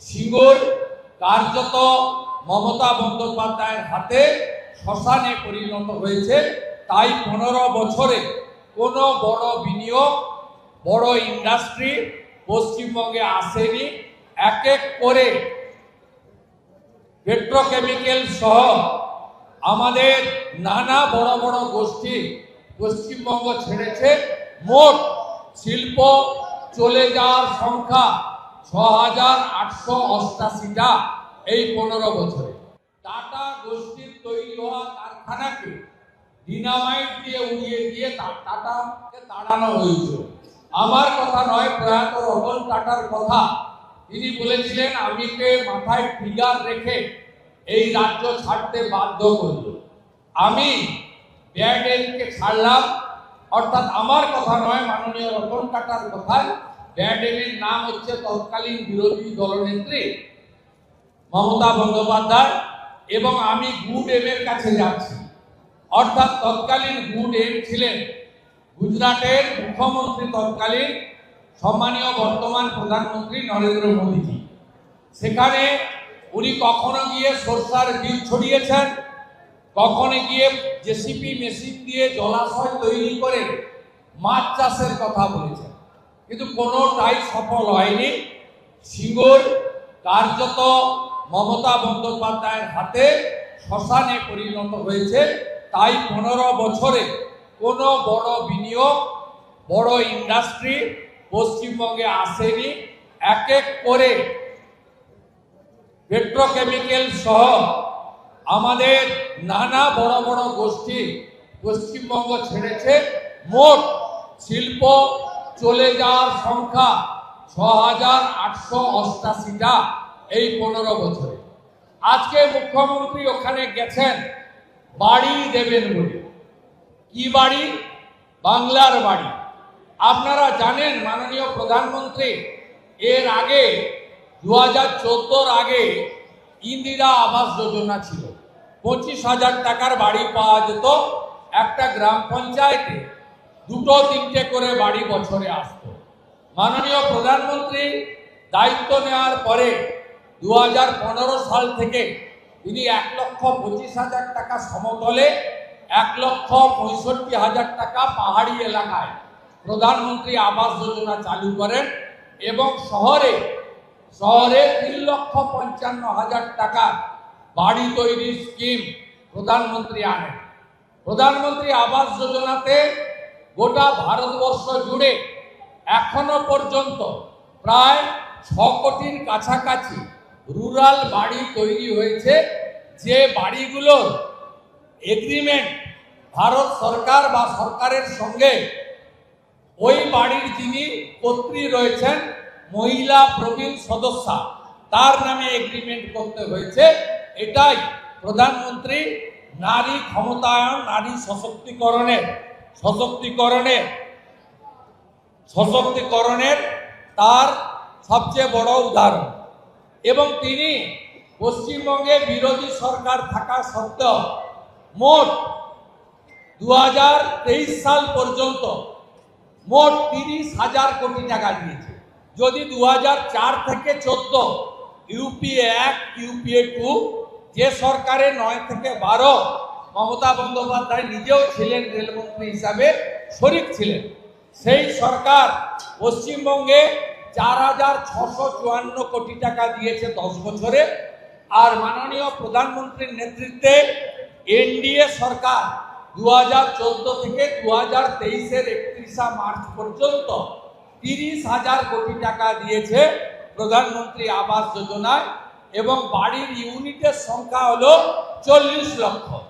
সিঙ্গুর কার্যত মমতা বন্দ্যোপাধ্যায়ের হাতে শ্মশানে পরিণত হয়েছে। তাই 15 বছরে কোনো বড় বিনিয়োগ, বড় ইন্ডাস্ট্রি পশ্চিমবঙ্গে আসেনি। এক এক করে পেট্রোকেমিক্যাল সহ আমাদের নানা বড় বড় গোষ্ঠী পশ্চিমবঙ্গ ছেড়েছে। মোট শিল্প চলে যাওয়ার সংখ্যা 6,888টা এই 15 বছরে। টাটা গোষ্ঠীর তৈরি হওয়া কারখানাকে ডিনামাইট দিয়ে উড়িয়ে দিয়ে টাটাকে তাড়ানো হয়েছিল। আমার কথা নয়, প্রয়াত রতন টাটার কথা। তিনি বলেছিলেন, আমিকে মাথায় ফিগার রেখে এই রাজ্য ছাড়তে বাধ্য করল। আমি ব্যাডেনকে ছাড়লাম, অর্থাৎ আমার কথা নয়, মাননীয় রতন টাটার কথায়। ব্যাডেনের নাম হচ্ছে তৎকালীন বিরোধী দলনেত্রী মমতা বন্দ্যোপাধ্যায়, এবং আমি গুড এমের কাছে যাচ্ছি। অর্থাৎ তৎকালীন গুড এম ছিলেন গুজরাটের মুখ্যমন্ত্রী, তৎকালীন সম্মানীয় বর্তমান প্রধানমন্ত্রী নরেন্দ্র মোদীজি। সেখানে উনি কখনো গিয়ে সরষার বীজ ছড়িয়েছেন, কখনো গিয়ে জেসিপি মেশিন দিয়ে জলাশয় তৈরি করে মাছ চাষের কথা বলেছেন, কিন্তু কোনোটাই সফল হয়নি। সিঙ্গুর কার্যত মমতা বন্দ্যোপাধ্যায়ের হাতে শ্মশানে পরিণত হয়েছে। তাই 15 বছরে কোনো বড় বিনিয়োগ, বড় ইন্ডাস্ট্রি পশ্চিমবঙ্গে আসেনি। এক এক করে পেট্রোকেমিক্যাল সহ আমাদের নানা বড় বড় গোষ্ঠী পশ্চিমবঙ্গ ছেড়েছে। মোট শিল্প চলে যাওয়ার সংখ্যা 6,888টা এই 15 বছরে। আজকে মুখ্যমন্ত্রী ওখানে গেছেন বাড়ি দেবেন বলে। কি বাড়ি? বাংলার বাড়ি। আপনারা জানেন মাননীয় প্রধানমন্ত্রী এর আগে 2014 আগে ইন্দিরা আবাস যোজনা ছিল। 25,000 টাকার বাড়ি পাওয়া যেত। একটা গ্রাম পঞ্চায়েতে 2-3টে করে বাড়ি বছরে আসত। মাননীয় প্রধানমন্ত্রী দায়িত্ব নেওয়ার পরে 2015 সাল থেকে তিনি 1,25,000 টাকা সমতলে, 1,65,000 টাকা পাহাড়ি এলাকায় প্রধানমন্ত্রী আবাস যোজনা চালু করেন, এবং শহরে 3,55,000 টাকা বাড়ি তৈরির স্কিম প্রধানমন্ত্রী আনেন। প্রধানমন্ত্রী আবাস যোজনাতে গোটা ভারতবর্ষ জুড়ে এখনো পর্যন্ত প্রায় 6 কোটির কাছাকাছি রুরাল বাড়ি তৈরি হয়েছে, যে বাড়িগুলোর এগ্রিমেন্ট ভারত সরকার বা সরকারের সঙ্গে ওই বাড়ির যিনি কর্ত্রী রয়েছেন, মহিলা প্রবীণ সদস্যা, তার নামে এগ্রিমেন্ট করতে হয়েছে। এটাই প্রধানমন্ত্রী নারী ক্ষমতায়ন, নারী সশক্তিকরণের তার সবচেয়ে বড় উদাহরণ। এবং তিনি পশ্চিমবঙ্গে বিরোধী সরকার থাকা সত্ত্বেও মোট 2023 সাল পর্যন্ত মোট 30,000 কোটি টাকা দিয়েছে। যদি 2004 থেকে 14 ইউপিএ 1, ইউপিএ 2, যে সরকারে 9 থেকে 12 মমতা বন্দ্যোপাধ্যায় নিজেও ছিলেন রেলমন্ত্রী হিসাবে, শরিক ছিলেন, সেই সরকার পশ্চিমবঙ্গে 4,654 কোটি টাকা দিয়েছে 10 বছরে। আর মাননীয় প্রধানমন্ত্রীর নেতৃত্বে এনডিএ সরকার 2014 থেকে 2023-এর 31 মার্চ পর্যন্ত 30,000 কোটি টাকা দিয়েছে প্রধানমন্ত্রী আবাস যোজনায়, এবং বাড়ির ইউনিটের সংখ্যা হলো 40 লক্ষ।